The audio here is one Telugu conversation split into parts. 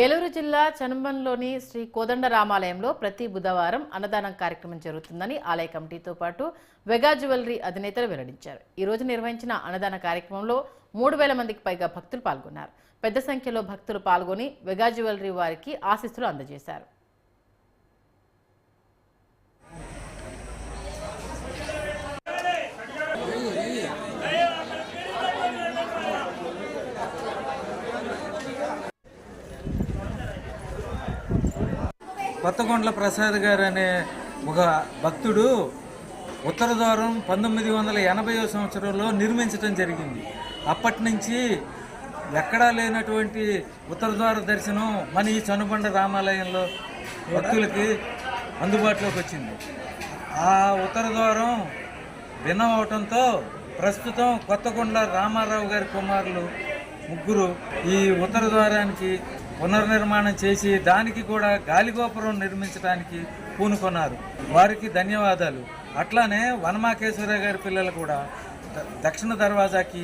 ఏలూరు జిల్లా చనుబంలోని శ్రీ కోదండరామాలయంలో ప్రతి బుధవారం అన్నదానం కార్యక్రమం జరుగుతుందని ఆలయ కమిటీతో పాటు వెగా జ్యువెలరీ అధినేతలు వెల్లడించారు. ఈ రోజు నిర్వహించిన అన్నదాన కార్యక్రమంలో 3000 మందికి పైగా భక్తులు పాల్గొన్నారు. పెద్ద సంఖ్యలో భక్తులు పాల్గొని వెగా జ్యువెలరీ వారికి ఆశీస్సులు అందజేశారు. కొత్తకొండల ప్రసాద్ గారు అనే ఒక భక్తుడు ఉత్తర ద్వారం 1980వ సంవత్సరంలో నిర్మించడం జరిగింది. అప్పటి నుంచి ఎక్కడా లేనటువంటి ఉత్తర ద్వార దర్శనం మన ఈ చనుబండ రామాలయంలో భక్తులకి అందుబాటులోకి వచ్చింది. ఆ ఉత్తర ద్వారం భిన్నం అవటంతో ప్రస్తుతం కొత్తకొండ రామారావు గారి కుమారులు ముగ్గురు ఈ ఉత్తర ద్వారానికి పునర్నిర్మాణం చేసి దానికి కూడా గాలిగోపురం నిర్మించడానికి పూనుకున్నారు. వారికి ధన్యవాదాలు. అట్లానే వనమాకేశ్వర గారి పిల్లలు కూడా దక్షిణ దర్వాజాకి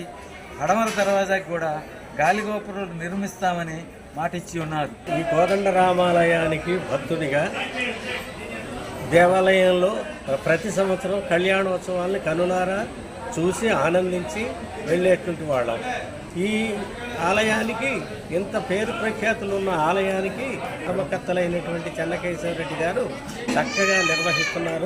అడమర దర్వాజాకి కూడా గాలిగోపురం నిర్మిస్తామని మాటిచ్చి ఉన్నారు. ఈ కోదండ రామాలయానికి భక్తుడిగా దేవాలయంలో ప్రతి సంవత్సరం కళ్యాణోత్సవాల్ని కనులారా చూసి ఆనందించి వెళ్ళేటువంటి వాళ్ళం. ఈ ఆలయానికి ఇంత పేరు ప్రఖ్యాతులు ఉన్న ఆలయానికి ధర్మకర్తలైనటువంటి చెన్నకేశవ రెడ్డి గారు చక్కగా నిర్వహిస్తున్నారు.